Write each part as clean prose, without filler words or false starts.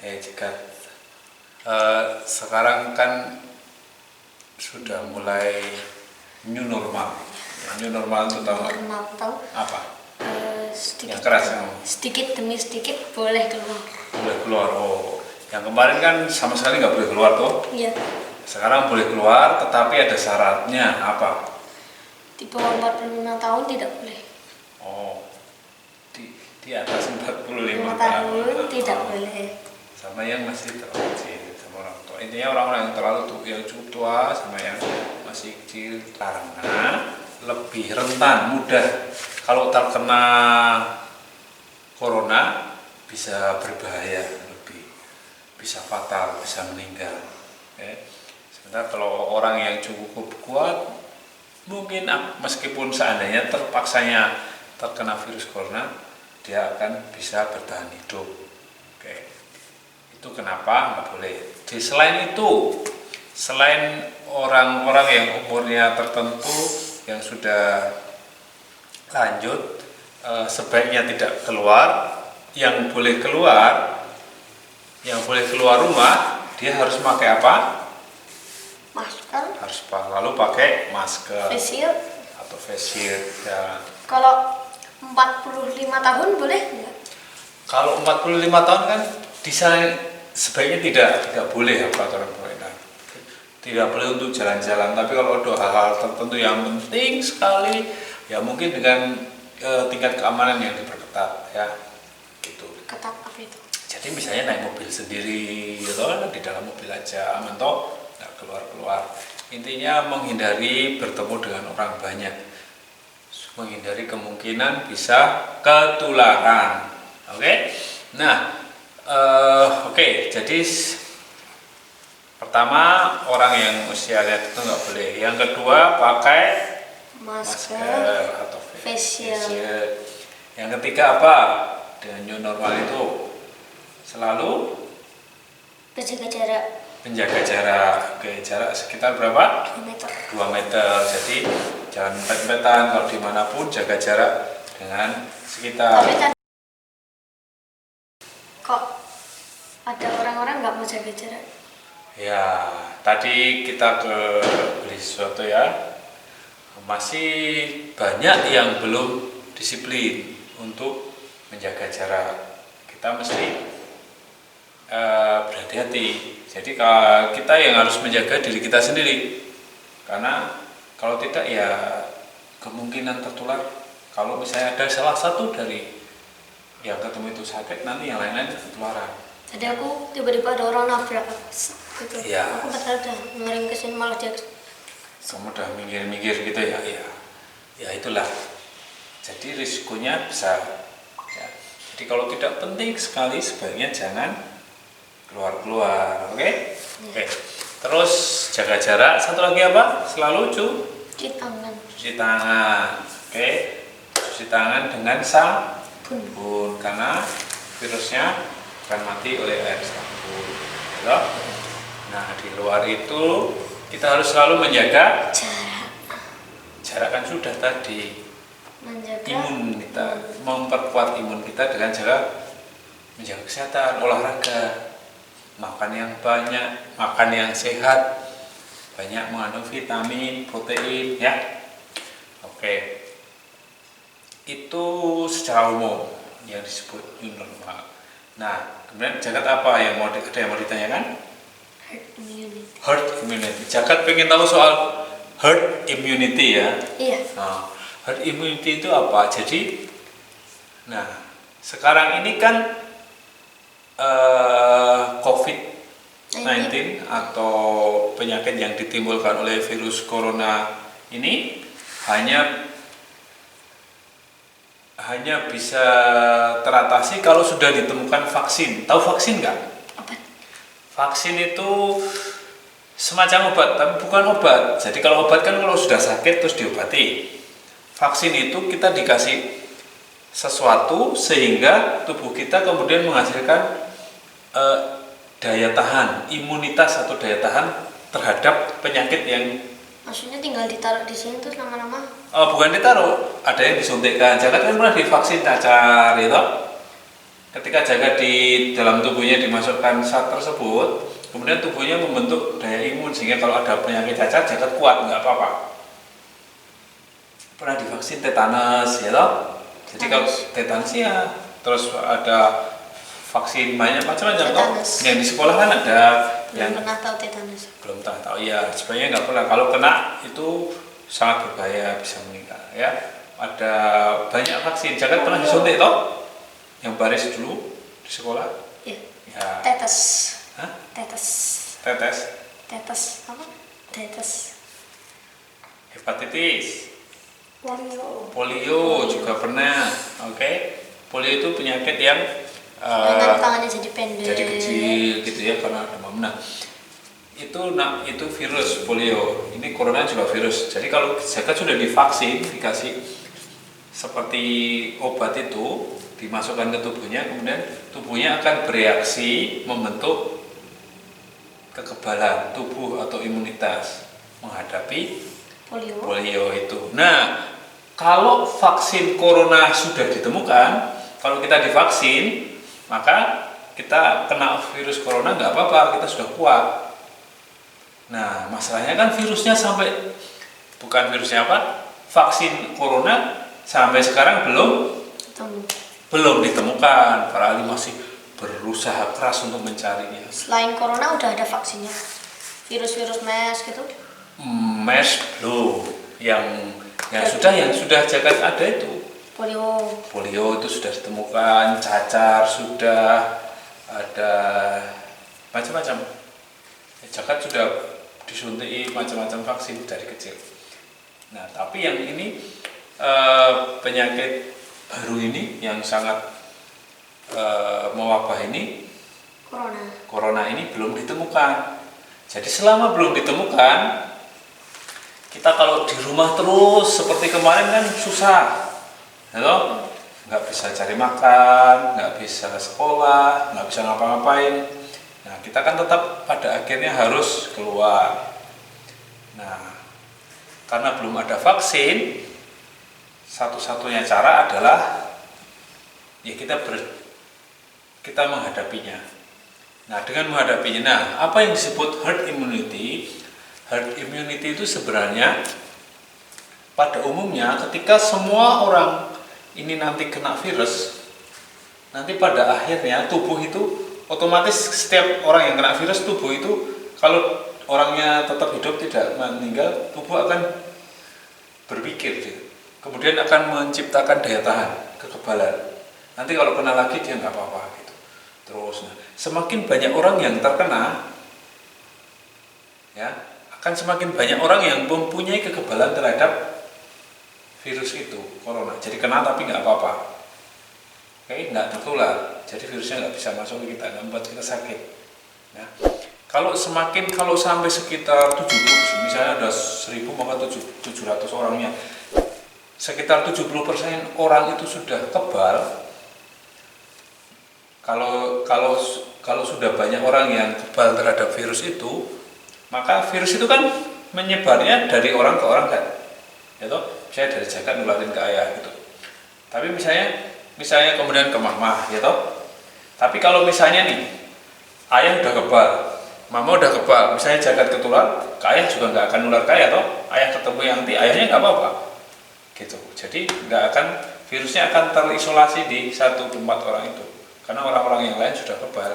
Jika sekarang kan sudah mulai new normal. New normal itu tahu nggak? Normal tahu. Apa? Sedikit, yang keras yang sedikit demi sedikit boleh keluar. boleh keluar. Oh, yang kemarin kan sama sekali nggak boleh keluar tuh. Iya. Sekarang boleh keluar, tetapi ada syaratnya. Apa? Di bawah 45 tahun tidak boleh. Oh, di atas 45 tahun tidak boleh. Sama yang masih terlalu kecil, sama orang tua. Intinya orang-orang yang terlalu yang cukup tua sama yang masih kecil, karena lebih rentan, mudah kalau terkena corona bisa berbahaya, lebih bisa fatal, bisa meninggal. Sementara kalau orang yang cukup kuat, mungkin meskipun seandainya terpaksanya terkena virus corona, dia akan bisa bertahan hidup. Itu kenapa nggak boleh. Jadi selain itu, selain orang-orang yang umurnya tertentu yang sudah lanjut, sebaiknya tidak keluar. Yang boleh keluar rumah, dia harus pakai apa? Masker. Harus lalu pakai masker. Face shield. Atau face shield. Ya. Kalau 45 tahun boleh nggak? Kalau 45 tahun kan sebaiknya tidak boleh peraturan pemerintah. Tidak boleh untuk jalan-jalan. Tapi kalau ada hal-hal tertentu yang penting sekali, ya mungkin dengan tingkat keamanan yang diperketat, ya. Gitu. Ketat apa itu? Jadi misalnya naik mobil sendiri, gitu, di dalam mobil aja, aman toh, nggak keluar-keluar. Intinya menghindari bertemu dengan orang banyak, menghindari kemungkinan bisa ketularan. Oke? Nah, jadi pertama orang yang usianya itu nggak boleh. Yang kedua pakai masker atau face shield. Yang ketiga apa? Dengan new normal itu selalu menjaga jarak. Menjaga jarak. Oke, jarak sekitar berapa? 2 meter. 2 meter. Jadi jangan empet-empetan, kalau dimanapun jaga jarak dengan sekitar. Tapi kok ada orang-orang nggak mau jaga jarak? Ya, tadi kita beli sesuatu ya, masih banyak yang belum disiplin untuk menjaga jarak. Kita mesti berhati-hati. Jadi kita yang harus menjaga diri kita sendiri, karena kalau tidak ya kemungkinan tertular. Kalau misalnya ada salah satu dari yang ketemu itu sakit, nanti yang lain-lain ketularan. Tadi aku tiba-tiba ada orang nabrak gitu. Ya. Aku padahal udah ngering kesini malah dia. Kamu udah minggir-minggir gitu ya, ya itulah. Jadi risikonya besar. Ya. Jadi kalau tidak penting sekali, sebaiknya jangan keluar-keluar, oke? Oke. Terus jaga jarak. Satu lagi apa? Selalu cuci tangan. Cuci tangan, oke? Cuci tangan dengan sabun, karena virusnya akan mati oleh air sabun. Gitu? Nah, di luar itu kita harus selalu menjaga jarak kan sudah tadi. Menjaga imun kita, memperkuat imun kita dengan cara menjaga kesehatan, olahraga, makan yang banyak, makan yang sehat, banyak mengandung vitamin, protein, ya. Oke. Itu secara umum yang disebut new normal. Nah, kemudian Jagat apa yang ada yang mau ditanyakan? Herd immunity. Jagat pengen tahu soal herd immunity ya? Iya. Nah, herd immunity itu apa? Jadi, nah sekarang ini kan COVID-19 atau penyakit yang ditimbulkan oleh virus corona ini hanya bisa teratasi kalau sudah ditemukan vaksin. Tahu vaksin nggak? Vaksin itu semacam obat, tapi bukan obat. Jadi kalau obat kan kalau sudah sakit terus diobati. Vaksin itu kita dikasih sesuatu sehingga tubuh kita kemudian menghasilkan daya tahan, imunitas atau daya tahan terhadap penyakit yang. Maksudnya tinggal ditaruh di sini terus lama-lama? Bukan ditaruh, ada yang disuntikkan. Jangan kan pernah divaksin cacar itu. ketika jagat di dalam tubuhnya dimasukkan zat tersebut, kemudian tubuhnya membentuk daya imun sehingga kalau ada penyakit cacar jagat kuat, nggak apa-apa. Pernah divaksin tetanus ya toh? Jadi kalau tetanus ya, terus ada vaksin banyak macam-macam toh. Yang di sekolah kan ada yang Belum pernah tahu tetanus. belum tahu ya, sebenarnya nggak pernah. Kalau kena itu sangat berbahaya, bisa meninggal ya. Ada banyak vaksin. Jagat pernah disuntik toh? Yang baris dulu di sekolah? Iya. Ya. Tetes. Hah? Tetes. Tetes. Tetes apa? Tetes. Hepatitis. Polio. Polio juga pernah. Oke. Polio itu penyakit yang Dengan tangannya jadi pendek. jadi kecil gitu ya karena demam. Nah, itu virus polio. Ini corona juga virus. Jadi kalau jagat sudah divaksin, dikasih seperti obat itu dimasukkan ke tubuhnya, kemudian tubuhnya akan bereaksi membentuk kekebalan tubuh atau imunitas menghadapi polio itu. Nah, kalau vaksin corona sudah ditemukan, kalau kita divaksin, maka kita kena virus corona nggak apa-apa, kita sudah kuat. Nah, masalahnya kan virusnya bukan virusnya apa? Vaksin corona sampai sekarang belum ditemukan. Para ahli masih berusaha keras untuk mencarinya. Selain corona udah ada vaksinnya. Virus-virus MERS gitu. MERS belum. Yang sudah jagat ada itu. Polio itu sudah ditemukan, cacar sudah ada, macam-macam. Jagat sudah disuntik macam-macam vaksin dari kecil. Nah, tapi yang ini penyakit baru ini yang sangat mewabah ini, corona ini belum ditemukan. Jadi selama belum ditemukan, kita kalau di rumah terus seperti kemarin kan susah, nggak bisa cari makan, nggak bisa sekolah, nggak bisa ngapa-ngapain. Nah, kita kan tetap pada akhirnya harus keluar. Nah, karena belum ada vaksin, satu-satunya cara adalah ya kita menghadapinya. Nah, dengan menghadapinya, apa yang disebut herd immunity? Herd immunity itu sebenarnya pada umumnya ketika semua orang ini nanti kena virus, nanti pada akhirnya tubuh itu otomatis setiap orang yang kena virus, tubuh itu kalau orangnya tetap hidup tidak meninggal, tubuh akan berpikir, kemudian akan menciptakan daya tahan, kekebalan. Nanti kalau kena lagi dia nggak apa-apa gitu. Terus, semakin banyak orang yang terkena, ya akan semakin banyak orang yang mempunyai kekebalan terhadap virus itu, corona. Jadi kena tapi nggak apa-apa. Oke, nggak tertular, jadi virusnya nggak bisa masuk ke kita, nggak membuat kita sakit. Ya. Kalau sampai sekitar 70, misalnya ada 1000 maka 700 orangnya, sekitar 70% orang itu sudah kebal. Kalau sudah banyak orang yang kebal terhadap virus itu, maka virus itu kan menyebarnya dari orang ke orang kan, ya toh, misalnya dari jagat nularin ke ayah gitu. Tapi misalnya kemudian ke mama, ya toh. Tapi kalau misalnya nih, ayah udah kebal, mama udah kebal, misalnya jagat ketular, ke ayah juga nggak akan nular ke ayah toh. Ayah ketemu yang ayahnya nggak apa-apa, gitu. Jadi virusnya akan terisolasi di satu tempat orang itu, karena orang-orang yang lain sudah kebal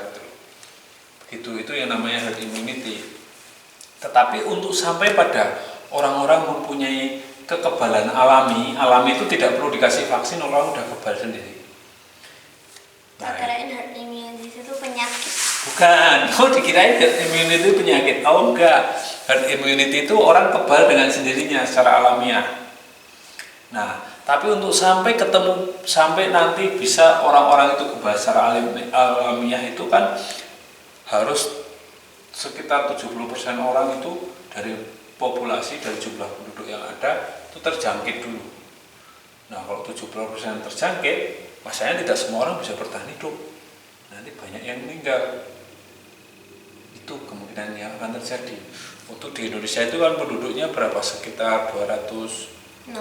gitu. Itu yang namanya herd immunity. Tetapi untuk sampai pada orang-orang mempunyai kekebalan alami itu tidak perlu dikasih vaksin, orang udah kebal sendiri. Nah, kirain herd immunity itu penyakit. Bukan, dikirain herd immunity itu penyakit. Oh enggak, herd immunity itu orang kebal dengan sendirinya secara alamiah. Nah, tapi untuk sampai nanti bisa orang-orang itu kebal secara alamiah itu kan harus sekitar 70% orang itu dari populasi, dari jumlah penduduk yang ada itu terjangkit dulu. Nah, kalau 70% terjangkit, masalahnya tidak semua orang bisa bertahan hidup. Nanti banyak yang meninggal. Itu kemungkinan yang akan terjadi. Untuk di Indonesia itu kan penduduknya berapa? Sekitar 230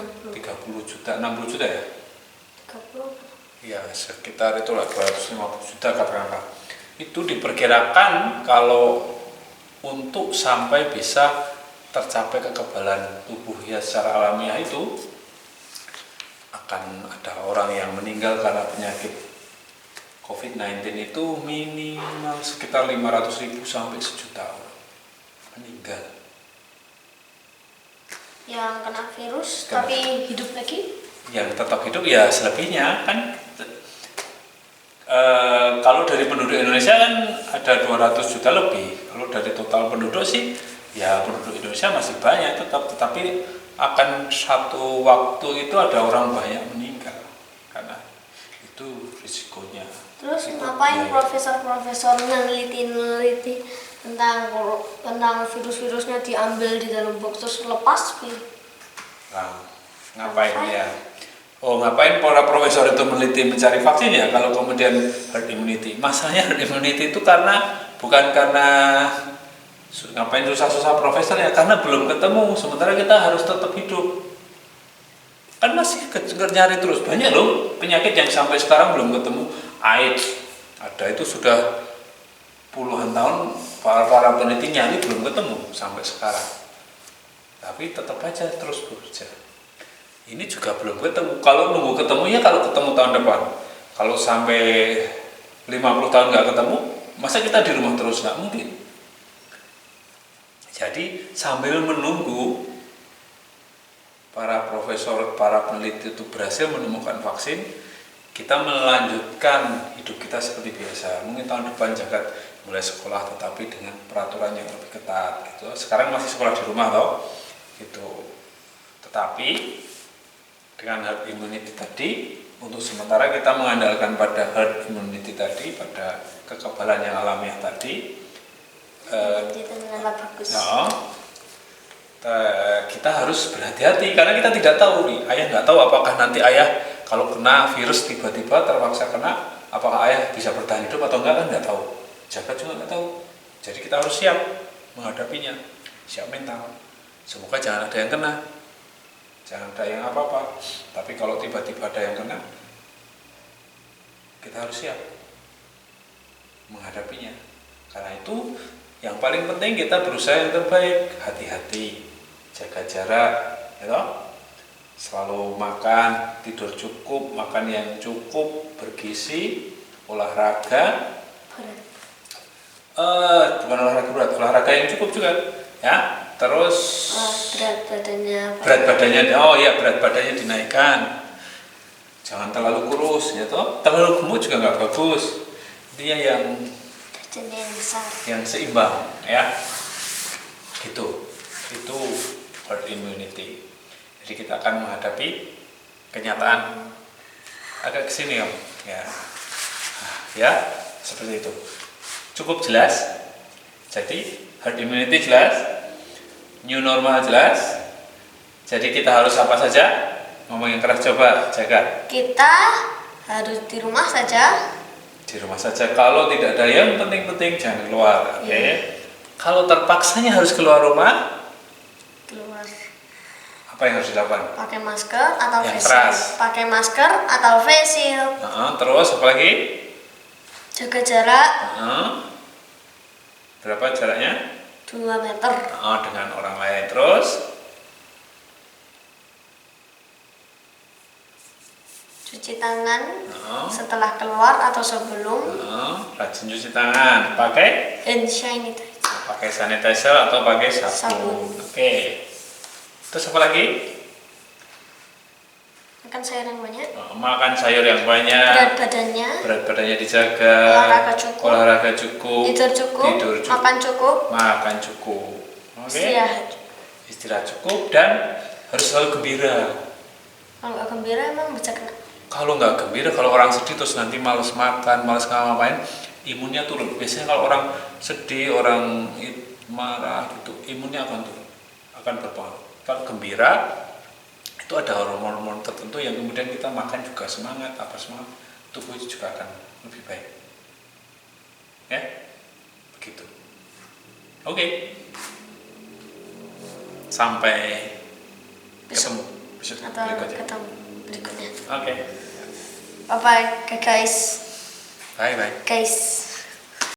juta, 60 juta ya? 30. Ya sekitar itulah 250 juta katakanlah. Itu diperkirakan kalau untuk sampai bisa tercapai kekebalan tubuh ya secara alamiah itu akan ada orang yang meninggal karena penyakit COVID-19 itu minimal sekitar 500.000 sampai 1 juta orang meninggal. Yang kena virus Kena. tapi hidup lagi? Yang tetap hidup ya selebihnya kan. Kalau dari penduduk Indonesia kan ada 200 juta lebih. Kalau dari total penduduk sih ya penduduk Indonesia masih banyak tetap, tetapi akan satu waktu itu ada orang banyak meninggal karena itu risikonya. Terus Itu ngapain biaya. profesor-profesor meneliti tentang virus-virusnya diambil di dalam box terus lepas? Nah, ngapain ya? Oh, ngapain para profesor itu meneliti mencari vaksin ya kalau kemudian herd immunity? Masanya herd immunity itu bukan karena ngapain susah-susah profesor ya, karena belum ketemu, sementara kita harus tetap hidup. Kan masih nyari terus, banyak loh penyakit yang sampai sekarang belum ketemu. AIDS, ada itu sudah puluhan tahun para peneliti nyari belum ketemu sampai sekarang. Tapi tetap aja terus bekerja. Ini juga belum ketemu. Kalau nunggu ketemu ya kalau ketemu tahun depan. Kalau sampai 50 tahun nggak ketemu, masa kita di rumah terus? Nggak mungkin. Jadi sambil menunggu para profesor, para peneliti itu berhasil menemukan vaksin, kita melanjutkan hidup kita seperti biasa. Mungkin tahun depan jagat mulai sekolah, tetapi dengan peraturan yang lebih ketat. Gitu. Sekarang masih sekolah di rumah loh. Gitu. Tetapi dengan herd immunity tadi, untuk sementara kita mengandalkan pada herd immunity tadi, pada kekebalan yang alamiah tadi. Itu menambah bagus. Kita harus berhati-hati karena kita tidak tahu nih. Ayah nggak tahu apakah nanti ayah kalau kena virus tiba-tiba terpaksa kena, apakah ayah bisa bertahan hidup atau enggak kan nggak tahu. Jaga juga nggak tahu. Jadi kita harus siap menghadapinya, siap mental. Semoga jangan ada yang kena. Jangan ada yang apa-apa, tapi kalau tiba-tiba ada yang kena, kita harus siap menghadapinya. Karena itu yang paling penting kita berusaha yang terbaik, hati-hati, jaga jarak, ya toh? Selalu makan, tidur cukup, makan yang cukup, bergizi, olahraga, bukan olahraga berat, olahraga yang cukup juga, ya. Terus berat badannya berat badannya dinaikkan, jangan terlalu kurus ya toh, terlalu gemuk juga nggak bagus. Dia yang besar, yang seimbang ya, gitu. Itu herd immunity. Jadi kita akan menghadapi kenyataan agak kesini ya seperti itu. Cukup jelas. Jadi herd immunity jelas. New normal jelas. Jadi kita harus apa saja? Ngomong yang keras coba, jaga. Kita harus di rumah saja. Di rumah saja. Kalau tidak ada yang penting-penting jangan keluar. Oke. Kalau terpaksanya harus keluar rumah, Keluar. apa yang harus dilakukan? Pakai masker atau Yang face keras. shield. Pakai masker atau face shield. Terus apa lagi? Jaga jarak Berapa jaraknya? 2 meter. Dengan orang lain. Terus Cuci tangan setelah keluar atau sebelum. rajin cuci tangan. Pakai Hand sanitizer. pakai sanitizer atau pakai sabun. Sabun. Oke. Terus apa lagi? Makan sayur yang banyak. Makan sayur yang banyak. Berat badannya dijaga. Olahraga cukup. Tidur cukup. Makan cukup. Oke. Istirahat cukup dan harus selalu gembira. Kalau nggak gembira emang bisa kena. Kalau nggak gembira, kalau orang sedih terus nanti malas makan, malas ngapain, imunnya turun. Biasanya kalau orang sedih, orang marah gitu, imunnya akan turun, akan berpengaruh. Kalau gembira, itu ada hormon-hormon tertentu yang kemudian kita makan juga semangat, tubuh itu juga akan lebih baik. Ya, begitu. Oke. Sampai ketemu episode Atau berikutnya. ketemu berikutnya. Oke. Bye bye guys. Bye bye. Guys.